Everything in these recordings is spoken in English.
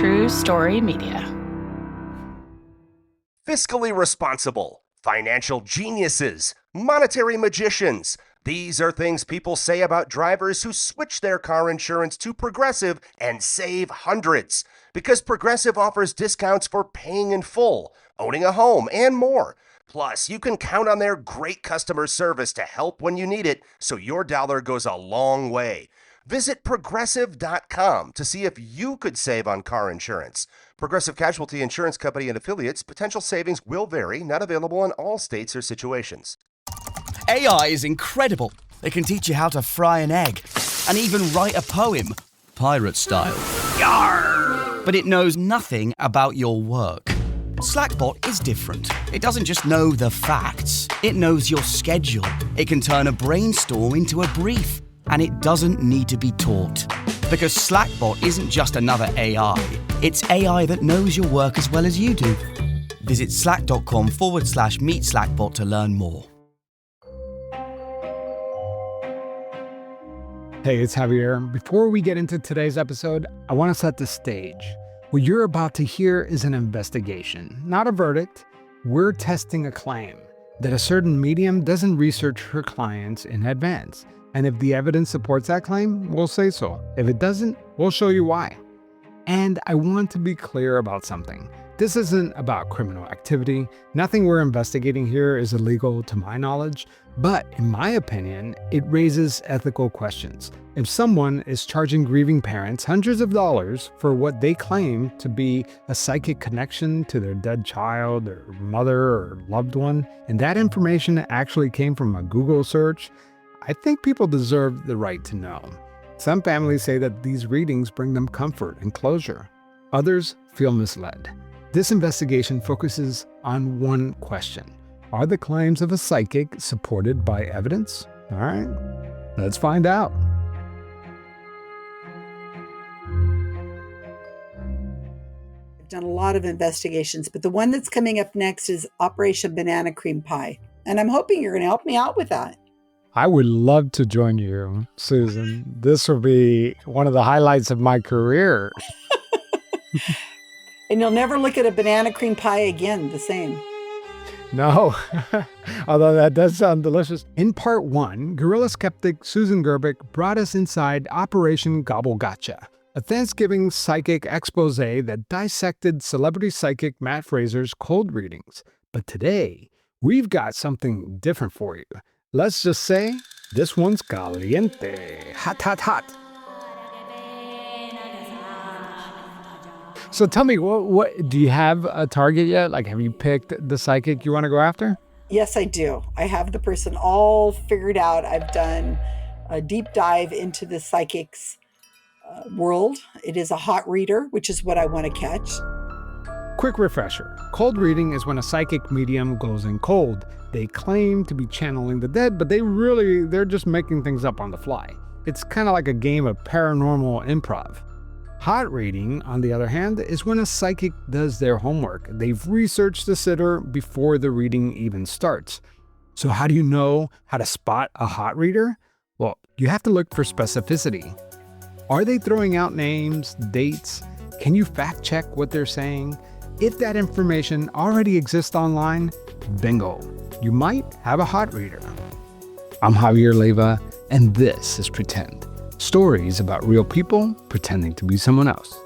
True Story Media. Fiscally responsible, financial geniuses, monetary magicians. These are things people say about drivers who switch their car insurance to Progressive and save hundreds. Because Progressive offers discounts for paying in full, owning a home, and more. Plus, you can count on their great customer service to help when you need it, so your dollar goes a long way. Visit Progressive.com to see if you could save on car insurance. Progressive Casualty Insurance Company and Affiliates. Potential savings will vary. Not available in all states or situations. AI is incredible. It can teach you how to fry an egg and even write a poem, pirate style. Yarr! But it knows nothing about your work. Slackbot is different. It doesn't just know the facts. It knows your schedule. It can turn a brainstorm into a brief. And it doesn't need to be taught. Because Slackbot isn't just another AI. It's AI that knows your work as well as you do. Visit slack.com/meet Slackbot to learn more. Hey, it's Javier. Before we get into today's episode, I want to set the stage. What you're about to hear is an investigation, not a verdict. We're testing a claim that a certain medium doesn't research her clients in advance. And if the evidence supports that claim, we'll say so. If it doesn't, we'll show you why. And I want to be clear about something. This isn't about criminal activity. Nothing we're investigating here is illegal to my knowledge. But in my opinion, it raises ethical questions. If someone is charging grieving parents hundreds of dollars for what they claim to be a psychic connection to their dead child or mother or loved one, and that information actually came from a Google search, I think people deserve the right to know. Some families say that these readings bring them comfort and closure. Others feel misled. This investigation focuses on one question. Are the claims of a psychic supported by evidence? All right, let's find out. I've done a lot of investigations, but the one that's coming up next is Operation Banana Cream Pie. And I'm hoping you're going to help me out with that. I would love to join you, Susan. This will be one of the highlights of my career. And you'll never look at a banana cream pie again the same. No, although that does sound delicious. In part one, Guerrilla Skeptic Susan Gerbic brought us inside Operation Gobble Gotcha, a Thanksgiving psychic expose that dissected celebrity psychic Matt Fraser's cold readings. But today, we've got something different for you. Let's just say, this one's caliente. Hot, hot, hot. So tell me, what do you have a target yet? Like, have you picked the psychic you want to go after? Yes, I do. I have the person all figured out. I've done a deep dive into the psychic's world. It is a hot reader, which is what I want to catch. Quick refresher. Cold reading is when a psychic medium goes in cold. They claim to be channeling the dead, but they're just making things up on the fly. It's kind of like a game of paranormal improv. Hot reading, on the other hand, is when a psychic does their homework. They've researched the sitter before the reading even starts. So how do you know how to spot a hot reader? Well, you have to look for specificity. Are they throwing out names, dates? Can you fact check what they're saying? If that information already exists online, bingo, you might have a hot reader. I'm Javier Leiva, and this is Pretend. Stories about real people pretending to be someone else.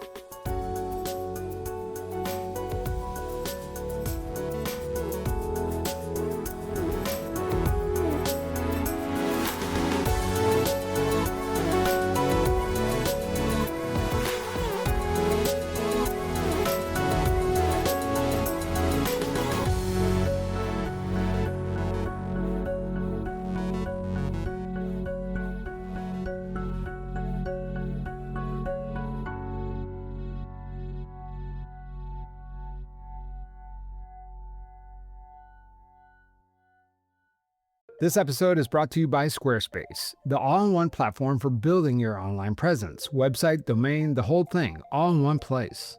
This episode is brought to you by Squarespace, the all-in-one platform for building your online presence, website, domain, the whole thing, all in one place.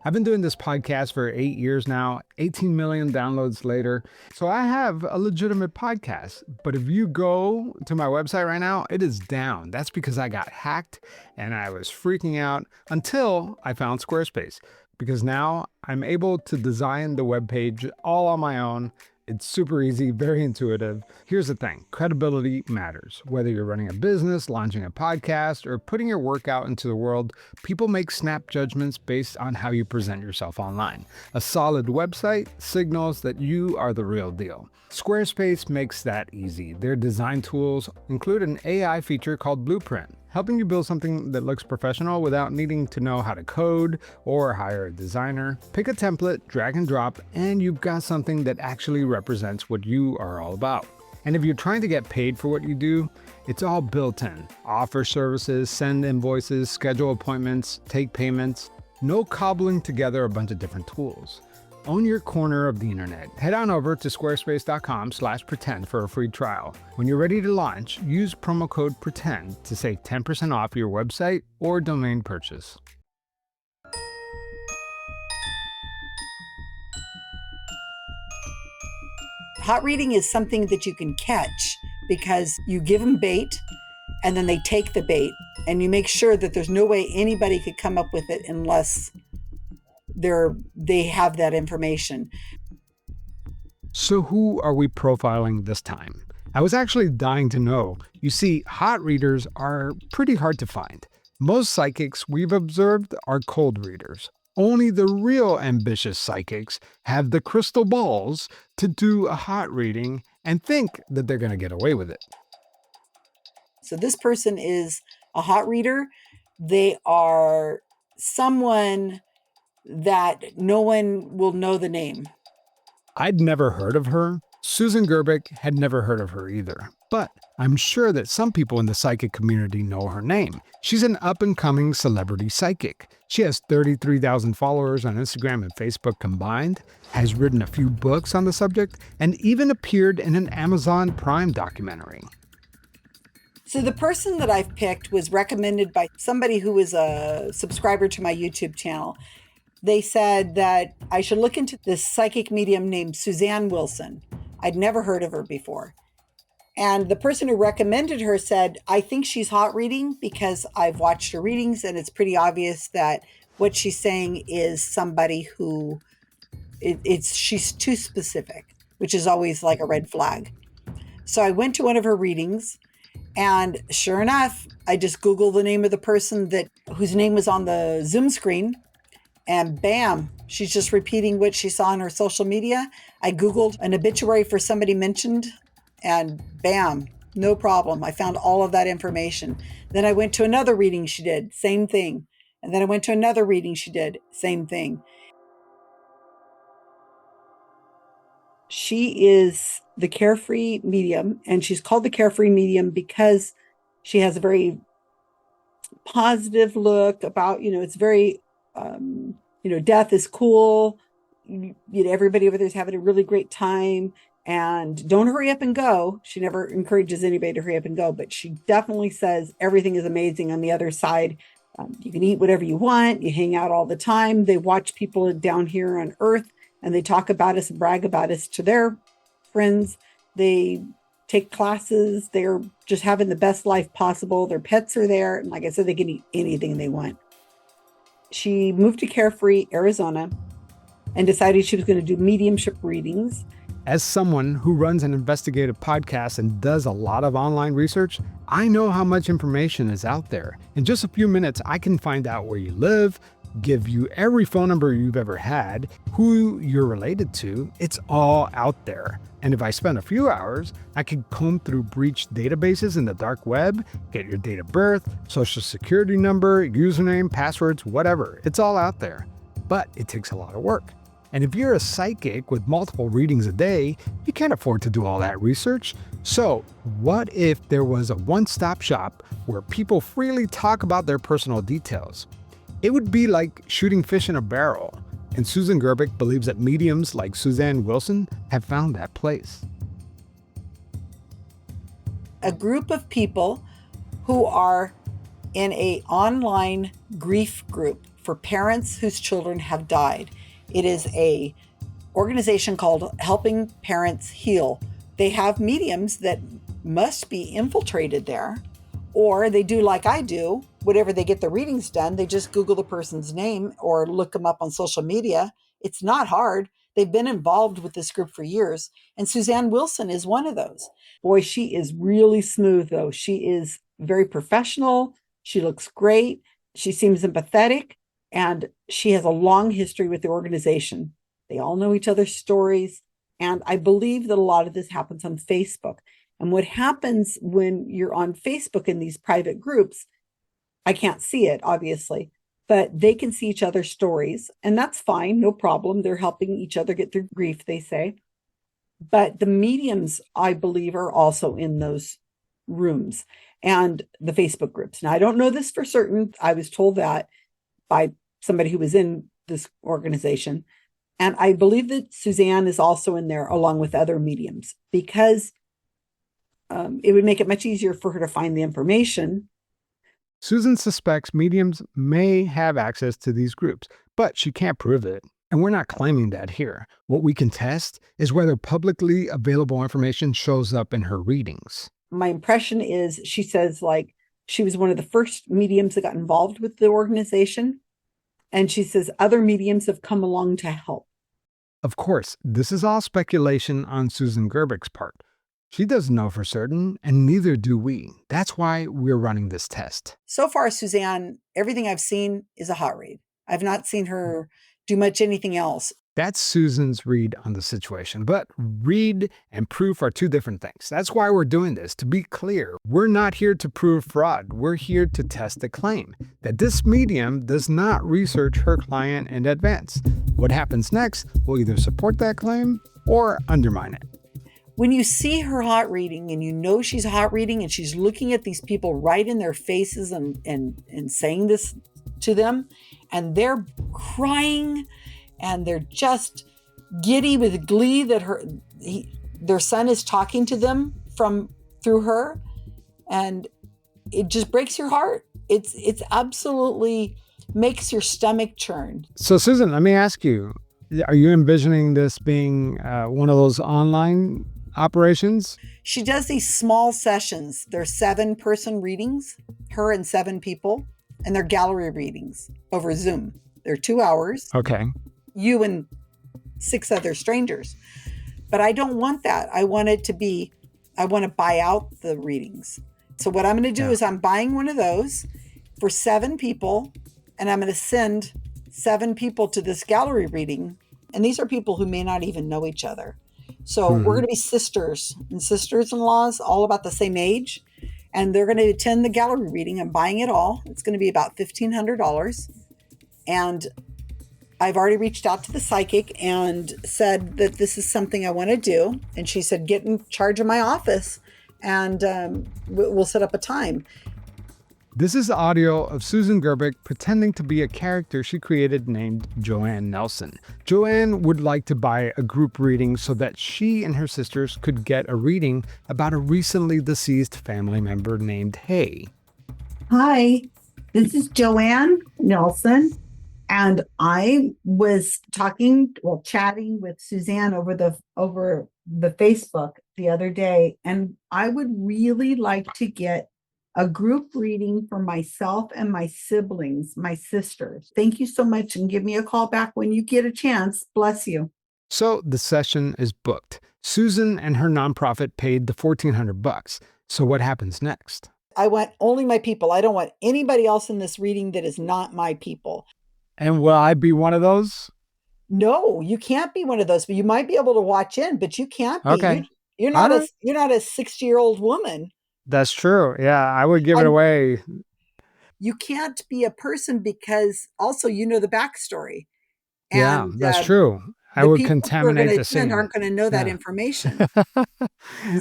I've been doing this podcast for 8 years now, 18 million downloads later. So I have a legitimate podcast. But if you go to my website right now, it is down. That's because I got hacked and I was freaking out until I found Squarespace. Because now I'm able to design the webpage all on my own. It's super easy, very intuitive. Here's the thing, credibility matters. Whether you're running a business, launching a podcast, or putting your work out into the world, people make snap judgments based on how you present yourself online. A solid website signals that you are the real deal. Squarespace makes that easy. Their design tools include an AI feature called Blueprint, helping you build something that looks professional without needing to know how to code or hire a designer. Pick a template, drag and drop, and you've got something that actually represents what you are all about. And if you're trying to get paid for what you do, it's all built in. Offer services, send invoices, schedule appointments, take payments. No cobbling together a bunch of different tools. Own your corner of the internet. Head on over to squarespace.com/pretend for a free trial. When you're ready to launch, use promo code PRETEND to save 10% off your website or domain purchase. Hot reading is something that you can catch because you give them bait and then they take the bait, and you make sure that there's no way anybody could come up with it unless they have that information. So who are we profiling this time? I was actually dying to know. You see, hot readers are pretty hard to find. Most psychics we've observed are cold readers. Only the real ambitious psychics have the crystal balls to do a hot reading and think that they're going to get away with it. So this person is a hot reader. They are someone that no one will know the name. I'd never heard of her. Susan Gerbic had never heard of her either. But I'm sure that some people in the psychic community know her name. She's an up-and-coming celebrity psychic. She has 33,000 followers on Instagram and Facebook combined, has written a few books on the subject, and even appeared in an Amazon Prime documentary. So the person that I've picked was recommended by somebody who is a subscriber to my YouTube channel. They said that I should look into this psychic medium named Suzanne Wilson. I'd never heard of her before. And the person who recommended her said, I think she's hot reading because I've watched her readings and it's pretty obvious that what she's saying is somebody who she's too specific, which is always like a red flag. So I went to one of her readings, and sure enough, I just Googled the name of the person whose name was on the Zoom screen. And bam, she's just repeating what she saw on her social media. I Googled an obituary for somebody mentioned, and bam, no problem. I found all of that information. Then I went to another reading she did, same thing. And then I went to another reading she did, same thing. She is the carefree medium, and she's called the carefree medium because she has a very positive look about, it's very death is cool. Everybody over there is having a really great time, and don't hurry up and go. She never encourages anybody to hurry up and go, but she definitely says everything is amazing on the other side. You can eat whatever you want. You hang out all the time. They watch people down here on Earth, and they talk about us and brag about us to their friends. They take classes. They're just having the best life possible. Their pets are there. And like I said, they can eat anything they want. She moved to Carefree, Arizona, and decided she was going to do mediumship readings. As someone who runs an investigative podcast and does a lot of online research, I know how much information is out there. In just a few minutes, I can find out where you live, give you every phone number you've ever had, who you're related to. It's all out there. And if I spend a few hours, I could comb through breached databases in the dark web, get your date of birth, social security number, username, passwords, whatever. It's all out there. But it takes a lot of work. And if you're a psychic with multiple readings a day, you can't afford to do all that research. So what if there was a one-stop shop where people freely talk about their personal details? It would be like shooting fish in a barrel. And Susan Gerbic believes that mediums like Suzanne Wilson have found that place. A group of people who are in an online grief group for parents whose children have died. It is a organization called Helping Parents Heal. They have mediums that must be infiltrated there, or they do like I do. Whenever they get the readings done, they just Google the person's name or look them up on social media. It's not hard. They've been involved with this group for years. And Suzanne Wilson is one of those. Boy, she is really smooth, though. She is very professional. She looks great. She seems empathetic. And she has a long history with the organization. They all know each other's stories. And I believe that a lot of this happens on Facebook. And what happens when you're on Facebook in these private groups, I can't see it, obviously, but they can see each other's stories. And that's fine, no problem. They're helping each other get through grief, they say. But the mediums, I believe, are also in those rooms and the Facebook groups. Now, I don't know this for certain. I was told that by somebody who was in this organization. And I believe that Suzanne is also in there along with other mediums, because it would make it much easier for her to find the information. Susan suspects mediums may have access to these groups, but she can't prove it. And we're not claiming that here. What we can test is whether publicly available information shows up in her readings. My impression is, she says, like, she was one of the first mediums that got involved with the organization. And she says other mediums have come along to help. Of course, this is all speculation on Susan Gerbic's part. She doesn't know for certain, and neither do we. That's why we're running this test. So far, Suzanne, everything I've seen is a hot read. I've not seen her do much anything else. That's Susan's read on the situation. But read and proof are two different things. That's why we're doing this. To be clear, we're not here to prove fraud. We're here to test the claim that this medium does not research her client in advance. What happens next will either support that claim or undermine it. When you see her hot reading and you know she's hot reading and she's looking at these people right in their faces and saying this to them, and they're crying and they're just giddy with glee that their son is talking to them through her, and it just breaks your heart. It's absolutely makes your stomach churn. So Susan, let me ask you, are you envisioning this being one of those online operations? She does these small sessions. They're 7-person readings, her and 7 people, and they're gallery readings over Zoom. They're 2 hours. Okay. You and 6 other strangers. But I don't want that. I want to buy out the readings. So what I'm going to do is I'm buying one of those for 7 people, and I'm going to send 7 people to this gallery reading. And these are people who may not even know each other. So we're going to be sisters and sisters-in-laws, all about the same age. And they're going to attend the gallery reading. I'm buying it all. It's going to be about $1,500. And I've already reached out to the psychic and said that this is something I want to do. And she said, get in charge of my office and we'll set up a time. This is audio of Susan Gerbic pretending to be a character she created named Joanne Nelson. Joanne would like to buy a group reading so that she and her sisters could get a reading about a recently deceased family member named Hay. Hi, this is Joanne Nelson. And I was chatting with Suzanne over the Facebook the other day. And I would really like to get a group reading for myself and my siblings, my sisters. Thank you so much, and give me a call back when you get a chance. Bless you. So the session is booked. Susan and her nonprofit paid the $1,400. So what happens next? I want only my people. I don't want anybody else in this reading that is not my people. And will I be one of those? No, you can't be one of those, but you might be able to watch in, but you can't be. Okay. You're not a 60-year-old woman. That's true. Yeah, I would give it away. You can't be a person because also you know the backstory. Yeah, that's true. I would contaminate the scene. Aren't going to know that information.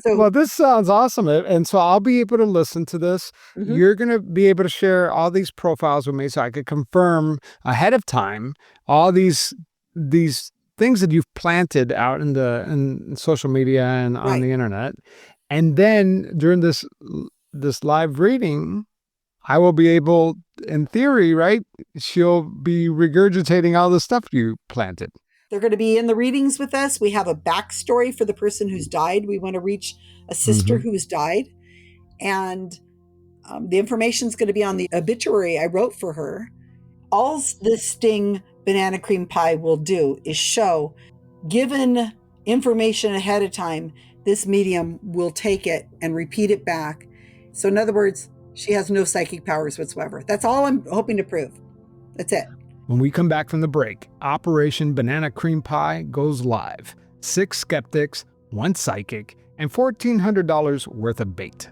Well, this sounds awesome. And so I'll be able to listen to this. Mm-hmm. You're going to be able to share all these profiles with me so I could confirm ahead of time all these things that you've planted out in social media and on the internet. And then during this live reading, I will be able in theory, right, she'll be regurgitating all the stuff you planted. They're going to be in the readings with us. We have a backstory for the person who's died. We want to reach a sister who's died. And the information is going to be on the obituary I wrote for her. All this Sting banana cream pie will do is show, given information ahead of time, this medium will take it and repeat it back. So in other words, she has no psychic powers whatsoever. That's all I'm hoping to prove. That's it. When we come back from the break, Operation Banana Cream Pie goes live. 6 skeptics, 1 psychic, and $1,400 worth of bait.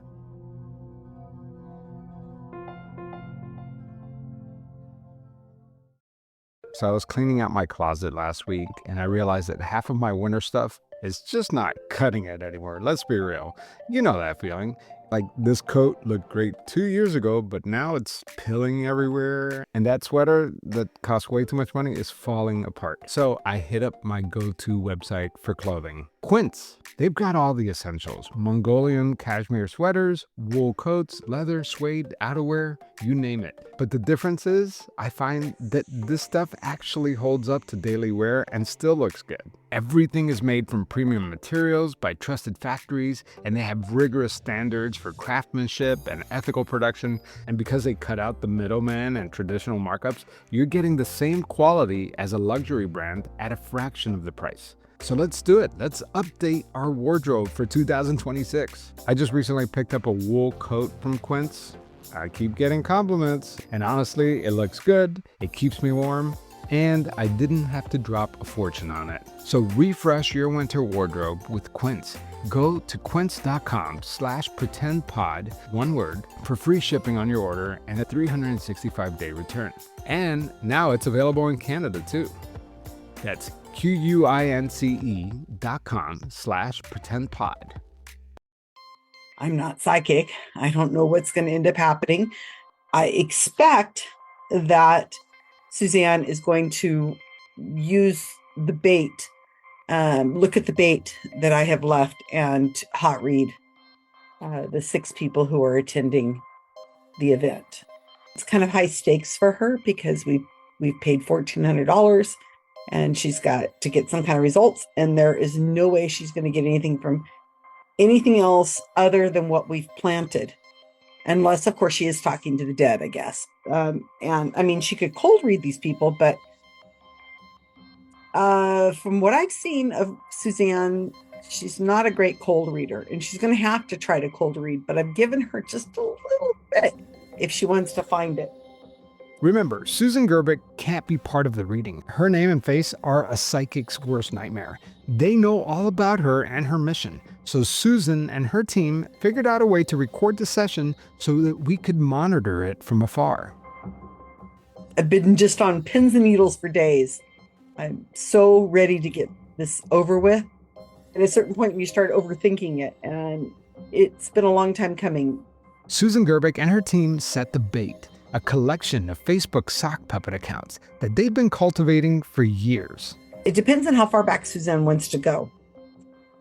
So I was cleaning out my closet last week, and I realized that half of my winter stuff is just not cutting it anymore. Let's be real. You know that feeling. Like, this coat looked great 2 years ago, but now it's pilling everywhere. And that sweater that cost way too much money is falling apart. So I hit up my go-to website for clothing, Quince. They've got all the essentials: Mongolian cashmere sweaters, wool coats, leather, suede, outerwear, you name it. But the difference is, I find that this stuff actually holds up to daily wear and still looks good. Everything is made from premium materials by trusted factories, and they have rigorous standards for craftsmanship and ethical production. And because they cut out the middleman and traditional markups, you're getting the same quality as a luxury brand at a fraction of the price. So let's do it. Let's update our wardrobe for 2026. I just recently picked up a wool coat from Quince. I keep getting compliments, and honestly, it looks good, it keeps me warm, and I didn't have to drop a fortune on it. So refresh your winter wardrobe with Quince. Go to quince.com/pretendpod, one word, for free shipping on your order and a 365-day return. And now it's available in Canada too. That's QUINCE.com/pretendpod. I'm not psychic. I don't know what's going to end up happening. I expect that Suzanne is going to use the bait, look at the bait that I have left, and hot read the 6 people who are attending the event. It's kind of high stakes for her because we've paid $1,400 and she's got to get some kind of results, and there is no way she's going to get anything from anything else other than what we've planted. Unless, of course, she is talking to the dead, I guess. And I mean, she could cold read these people, but from what I've seen of Suzanne, she's not a great cold reader, and she's going to have to try to cold read, but I've given her just a little bit if she wants to find it. Remember, Susan Gerbic can't be part of the reading. Her name and face are a psychic's worst nightmare. They know all about her and her mission. So Susan and her team figured out a way to record the session so that we could monitor it from afar. I've been just on pins and needles for days. I'm so ready to get this over with. At a certain point, you start overthinking it, and it's been a long time coming. Susan Gerbic and her team set the bait, a collection of Facebook sock puppet accounts that they've been cultivating for years. It depends on how far back Suzanne wants to go.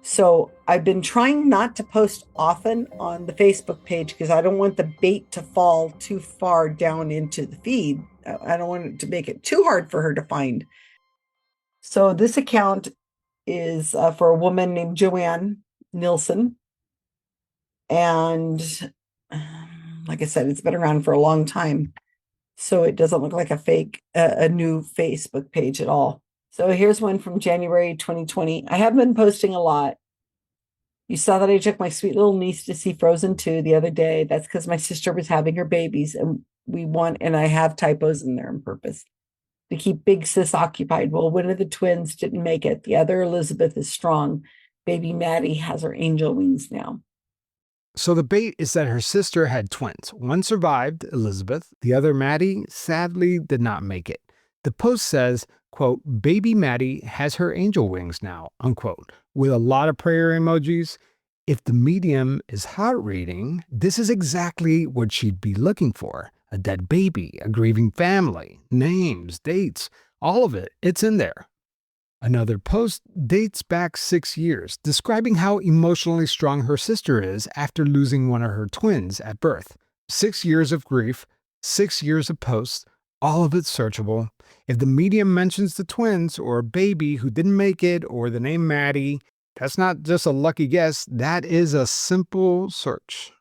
So I've been trying not to post often on the Facebook page because I don't want the bait to fall too far down into the feed. I don't want it to make it too hard for her to find. So this account is for a woman named Joanne Nilsson. And like I said, it's been around for a long time. So it doesn't look like a new Facebook page at all. So here's one from January 2020. I have been posting a lot. You saw that I took my sweet little niece to see Frozen 2 the other day. That's because my sister was having her babies, and I have typos in there on purpose to keep big sis occupied. Well, one of the twins didn't make it. The other, Elizabeth, is strong. Baby Maddie has her angel wings now. So the bait is that her sister had twins. One survived, Elizabeth. The other, Maddie, sadly did not make it. The post says, quote, "Baby Maddie has her angel wings now," unquote, with a lot of prayer emojis. If the medium is hot reading, this is exactly what she'd be looking for. A dead baby, a grieving family, names, dates, all of it, it's in there. Another post dates back 6 years, describing how emotionally strong her sister is after losing one of her twins at birth. 6 years of grief, 6 years of posts, all of it searchable. If the medium mentions the twins or a baby who didn't make it or the name Maddie, that's not just a lucky guess, that is a simple search.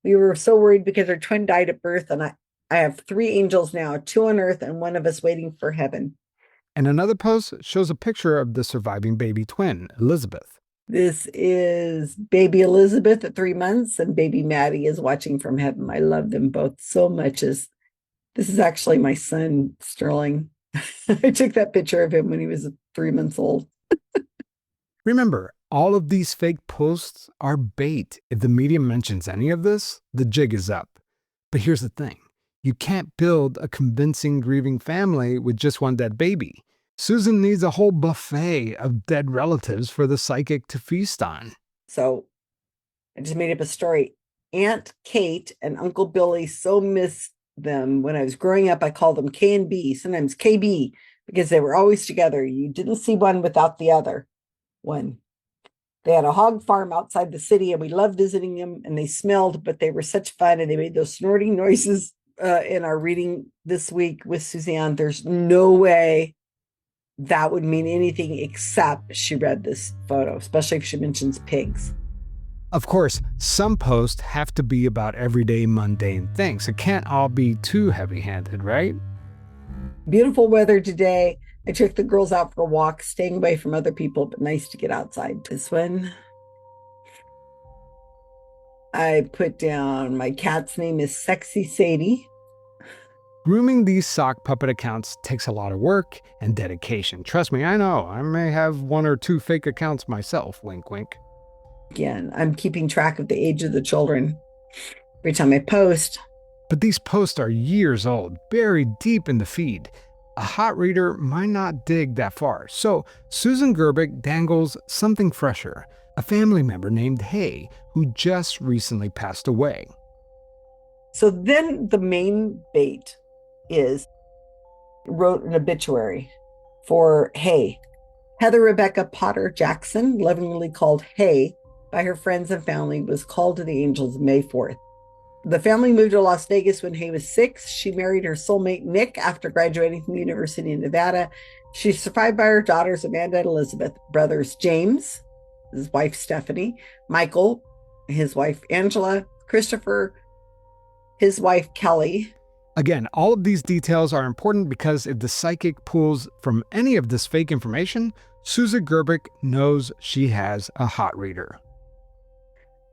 We were so worried because our twin died at birth, and I have 3 angels now, 2 on earth and 1 of us waiting for heaven. And another post shows a picture of the surviving baby twin, Elizabeth. This is baby Elizabeth at 3 months, and baby Maddie is watching from heaven. I love them both so much. This is actually my son, Sterling. I took that picture of him when he was 3 months old. Remember, all of these fake posts are bait. If the medium mentions any of this, the jig is up. But here's the thing. You can't build a convincing grieving family with just one dead baby. Susan needs a whole buffet of dead relatives for the psychic to feast on. So I just made up a story. Aunt Kate and Uncle Billy so missed them. When I was growing up, I called them K and B, sometimes KB, because they were always together. You didn't see one without the other one. They had a hog farm outside the city, and we loved visiting them, and they smelled, but they were such fun, and they made those snorting noises in our reading this week with Suzanne. There's no way that would mean anything except she read this photo, especially if she mentions pigs. Of course, some posts have to be about everyday mundane things. It can't all be too heavy-handed, right? Beautiful weather today. I took the girls out for a walk, staying away from other people, but nice to get outside. This one, I put down my cat's name is Sexy Sadie. Grooming these sock puppet accounts takes a lot of work and dedication. Trust me, I know. I may have 1 or 2 fake accounts myself, wink wink. Again, I'm keeping track of the age of the children every time I post. But these posts are years old, buried deep in the feed. A hot reader might not dig that far. So Susan Gerbic dangles something fresher, a family member named Hay, who just recently passed away. So then the main bait is, wrote an obituary for Hay. Heather Rebecca Potter Jackson, lovingly called Hay by her friends and family, was called to the angels May 4th. The family moved to Las Vegas when Hay was 6. She married her soulmate Nick after graduating from the University of Nevada. She's survived by her daughters Amanda and Elizabeth, brothers James, his wife Stephanie, Michael, his wife Angela, Christopher, his wife Kelly. Again, all of these details are important because if the psychic pulls from any of this fake information, Susan Gerbic knows she has a hot reader.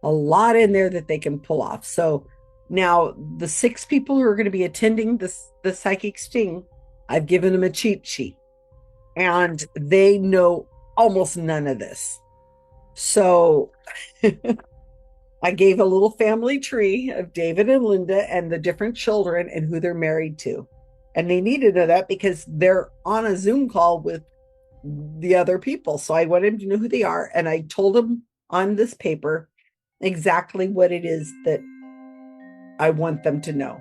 A lot in there that they can pull off. So now the 6 people who are going to be attending the psychic sting, I've given them a cheat sheet, and they know almost none of this. So I gave a little family tree of David and Linda and the different children and who they're married to. And they needed to know that because they're on a Zoom call with the other people. So I wanted them to know who they are. And I told them on this paper exactly what it is that I want them to know.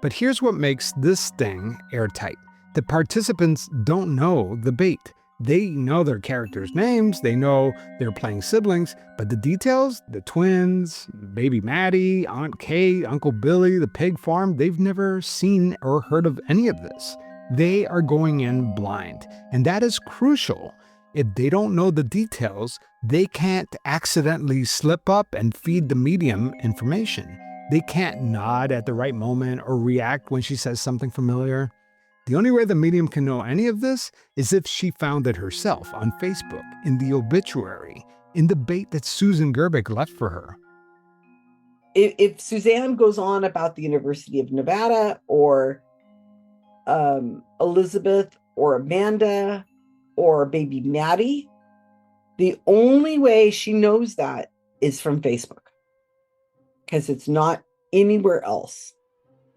But here's what makes this sting airtight. The participants don't know the bait. They know their characters' names, they know they're playing siblings, but the details, the twins, baby Maddie, Aunt Kate, Uncle Billy, the pig farm, they've never seen or heard of any of this. They are going in blind, and that is crucial. If they don't know the details, they can't accidentally slip up and feed the medium information. They can't nod at the right moment or react when she says something familiar. The only way the medium can know any of this is if she found it herself on Facebook, in the obituary, in the bait that Susan Gerbic left for her. If Suzanne goes on about the University of Nevada or Elizabeth or Amanda or baby Maddie, the only way she knows that is from Facebook, because it's not anywhere else.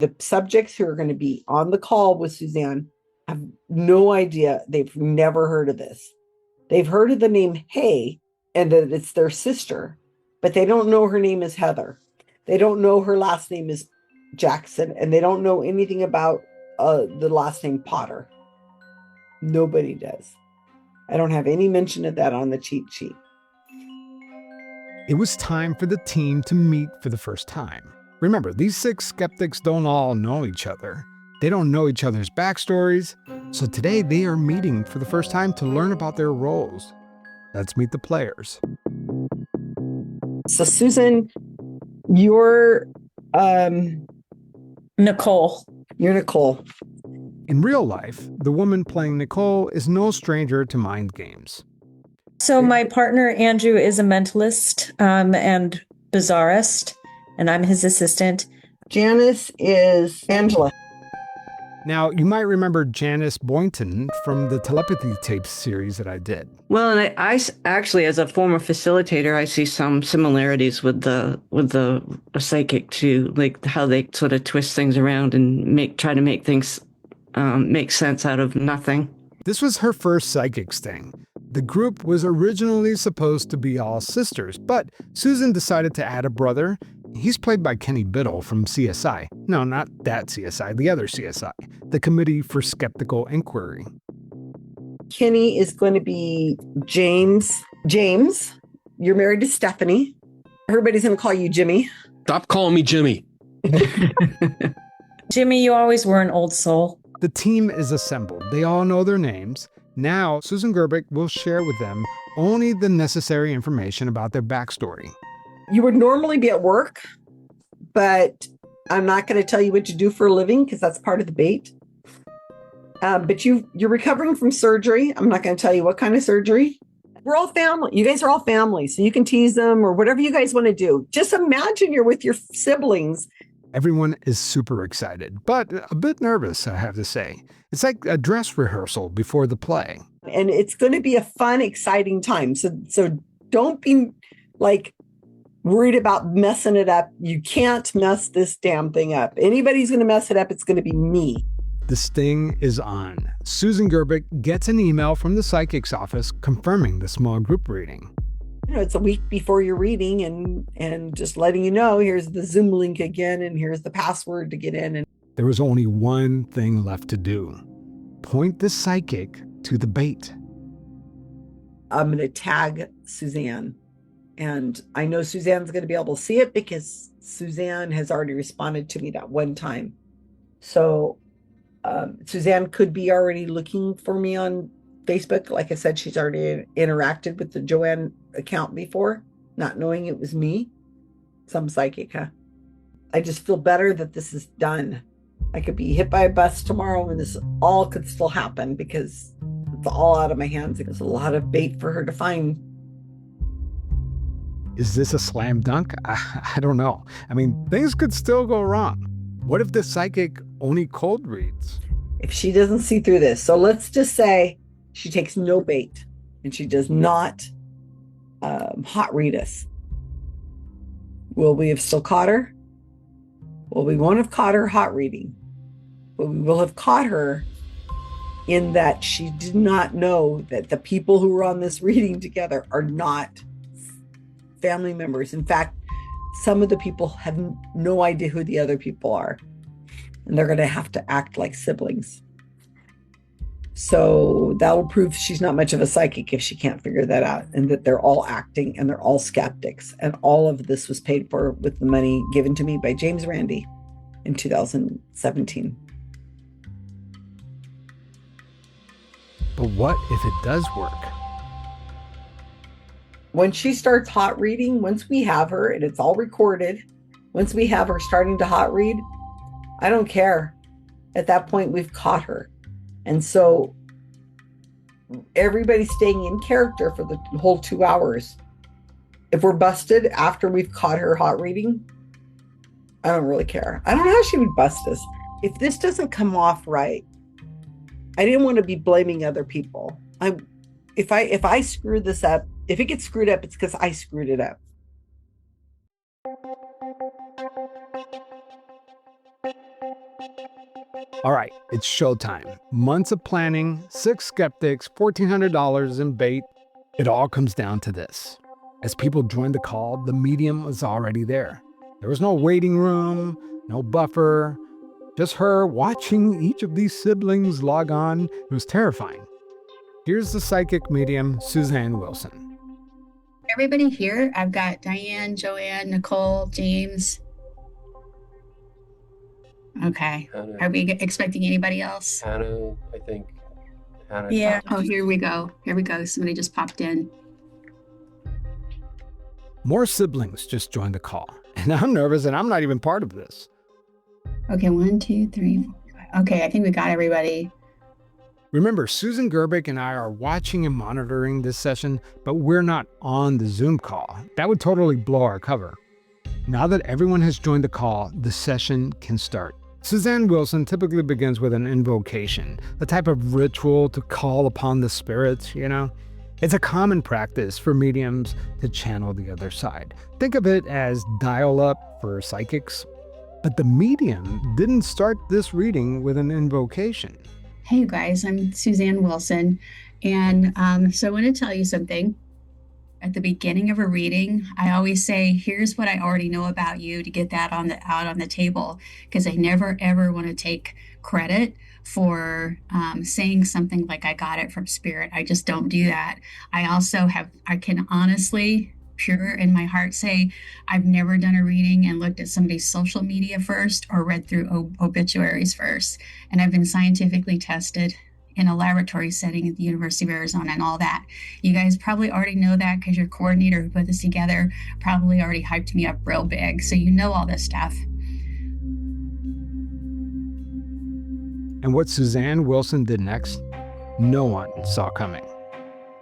The subjects who are going to be on the call with Suzanne have no idea. They've never heard of this. They've heard of the name Hay and that it's their sister, but they don't know her name is Heather. They don't know her last name is Jackson, and they don't know anything about the last name Potter. Nobody does. I don't have any mention of that on the cheat sheet. It was time for the team to meet for the first time. Remember, these 6 skeptics don't all know each other. They don't know each other's backstories. So today they are meeting for the first time to learn about their roles. Let's meet the players. So Susan, you're Nicole. You're Nicole. In real life, the woman playing Nicole is no stranger to mind games. So my partner, Andrew, is a mentalist and bizarrist, and I'm his assistant. Janice is Angela. Now, you might remember Janice Boynton from the telepathy tapes series that I did. Well, and I actually, as a former facilitator, I see some similarities with the psychic too, like how they sort of twist things around and try to make things make sense out of nothing. This was her first psychic sting. The group was originally supposed to be all sisters, but Susan decided to add a brother. He's played by Kenny Biddle from CSI. No, not that CSI, the other CSI, the Committee for Skeptical Inquiry. Kenny is going to be James. James, you're married to Stephanie. Everybody's going to call you Jimmy. Stop calling me Jimmy. Jimmy, you always were an old soul. The team is assembled. They all know their names. Now, Susan Gerbic will share with them only the necessary information about their backstory. You would normally be at work, but I'm not going to tell you what to do for a living because that's part of the bait. But you're recovering from surgery. I'm not going to tell you what kind of surgery. We're all family. You guys are all family, so you can tease them or whatever you guys want to do. Just imagine you're with your siblings. Everyone is super excited, but a bit nervous, I have to say. It's like a dress rehearsal before the play. And it's going to be a fun, exciting time. So don't be like worried about messing it up. You can't mess this damn thing up. Anybody's going to mess it up, it's going to be me. The sting is on. Susan Gerbic gets an email from the psychic's office confirming the small group reading. You know, it's a week before your reading and just letting you know, here's the Zoom link again, and here's the password to get in. And there was only one thing left to do. Point the psychic to the bait. I'm going to tag Suzanne. And I know Suzanne's going to be able to see it because Suzanne has already responded to me that one time. So Suzanne could be already looking for me on Facebook. Like I said, she's already interacted with the Joanne account before, not knowing it was me. Some psychic, huh? I just feel better that this is done. I could be hit by a bus tomorrow and this all could still happen because it's all out of my hands. There's a lot of bait for her to find. Is this a slam dunk? I don't know. I mean, things could still go wrong. What if the psychic only cold reads? If she doesn't see through this. So let's just say she takes no bait and she does not hot read us. Will we have still caught her? Well, we won't have caught her hot reading, but we will have caught her in that she did not know that the people who were on this reading together are not family members. In fact, some of the people have no idea who the other people are, and they're going to have to act like siblings. So that'll prove she's not much of a psychic if she can't figure that out, and that they're all acting and they're all skeptics. And all of this was paid for with the money given to me by James Randi in 2017. But what if it does work? When she starts hot reading, once we have her, and it's all recorded, once we have her starting to hot read, I don't care. At that point, we've caught her. And so everybody's staying in character for the whole 2 hours. If we're busted after we've caught her hot reading, I don't really care. I don't know how she would bust us. If this doesn't come off right, I didn't want to be blaming other people. If I screw this up, if it gets screwed up, it's because I screwed it up. All right, it's showtime. Months of planning, 6 skeptics, $1,400 in bait. It all comes down to this. As people joined the call, the medium was already there. There was no waiting room, no buffer, just her watching each of these siblings log on. It was terrifying. Here's the psychic medium, Suzanne Wilson. Everybody here, I've got Diane, Joanne, Nicole, James. Okay. Hannah, Are we expecting anybody else? Hannah, I think. Hannah. Yeah. Oh, here we go. Here we go. Somebody just popped in. More siblings just joined the call, and I'm nervous, and I'm not even part of this. Okay, 1, 2, 3, 4, 5. Okay, I think we got everybody. Remember, Susan Gerbic and I are watching and monitoring this session, but we're not on the Zoom call. That would totally blow our cover. Now that everyone has joined the call, the session can start. Suzanne Wilson typically begins with an invocation, a type of ritual to call upon the spirits, you know? It's a common practice for mediums to channel the other side. Think of it as dial-up for psychics. But the medium didn't start this reading with an invocation. Hey, you guys, I'm Suzanne Wilson. And so I want to tell you something. At the beginning of a reading, I always say, here's what I already know about you, to get that out on the table, because I never, ever want to take credit for saying something like I got it from spirit. I just don't do that. I can honestly, pure in my heart, say I've never done a reading and looked at somebody's social media first or read through obituaries first. And I've been scientifically tested in a laboratory setting at the University of Arizona and all that. You guys probably already know that because your coordinator who put this together probably already hyped me up real big. So you know all this stuff. And what Suzanne Wilson did next, no one saw coming.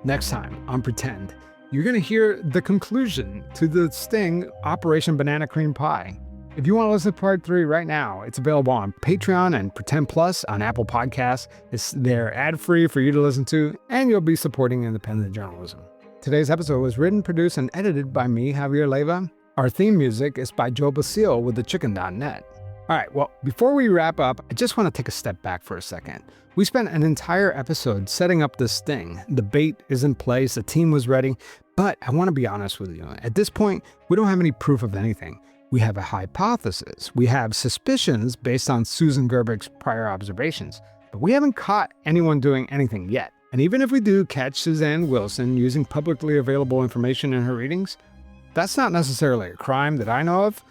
Next time on Pretend, you're going to hear the conclusion to the sting Operation Banana Cream Pie. If you want to listen to part 3 right now, it's available on Patreon and Pretend Plus on Apple Podcasts. It's there ad-free for you to listen to, and you'll be supporting independent journalism. Today's episode was written, produced, and edited by me, Javier Leiva. Our theme music is by Joe Basile with thechicken.net. All right, well, before we wrap up, I just want to take a step back for a second. We spent an entire episode setting up this sting. The bait is in place, the team was ready, but I want to be honest with you. At this point, we don't have any proof of anything. We have a hypothesis. We have suspicions based on Susan Gerbic's prior observations, but we haven't caught anyone doing anything yet. And even if we do catch Suzanne Wilson using publicly available information in her readings, that's not necessarily a crime that I know of.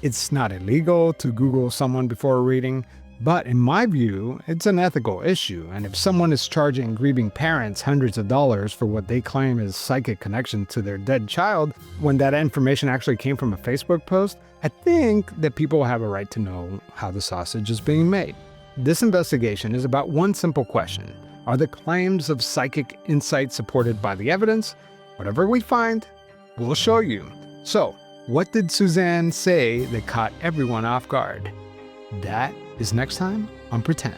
It's not illegal to Google someone before a reading, but in my view, it's an ethical issue. And if someone is charging grieving parents hundreds of dollars for what they claim is psychic connection to their dead child, when that information actually came from a Facebook post, I think that people have a right to know how the sausage is being made. This investigation is about one simple question. Are the claims of psychic insight supported by the evidence? Whatever we find, we'll show you. So, what did Suzanne say that caught everyone off guard? That is next time on Pretend.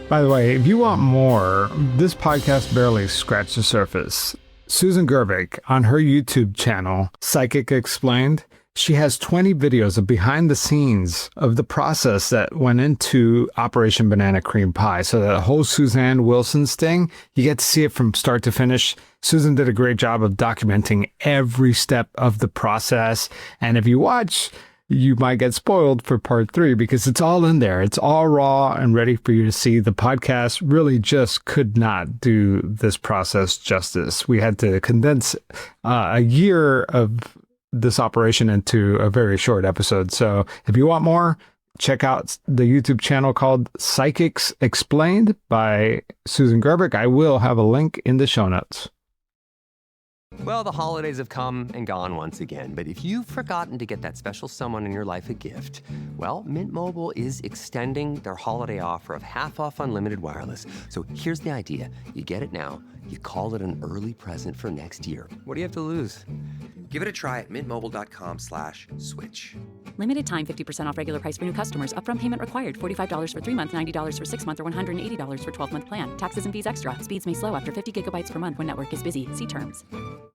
By the way, if you want more, this podcast barely scratched the surface. Susan Gerbic, on her YouTube channel, Psychic Explained, she has 20 videos of behind the scenes of the process that went into Operation Banana Cream Pie. So that whole Suzanne Wilson sting, you get to see it from start to finish. Susan did a great job of documenting every step of the process. And if you watch, you might get spoiled for part 3 because it's all in there. It's all raw and ready for you to see. The podcast really just could not do this process justice. We had to condense a year of this operation into a very short episode. So if you want more, check out the YouTube channel called Psychics Explained by Susan Gerbic. I will have a link in the show notes. Well, the holidays have come and gone once again, but if you've forgotten to get that special someone in your life a gift, well, Mint Mobile is extending their holiday offer of half off unlimited wireless. So here's the idea. You get it now. You call it an early present for next year. What do you have to lose? Give it a try at mintmobile.com/switch. Limited time 50% off regular price for new customers. Upfront payment required. $45 for 3 months, $90 for 6 months, or $180 for 12-month plan. Taxes and fees extra. Speeds may slow after 50 gigabytes per month when network is busy. See terms.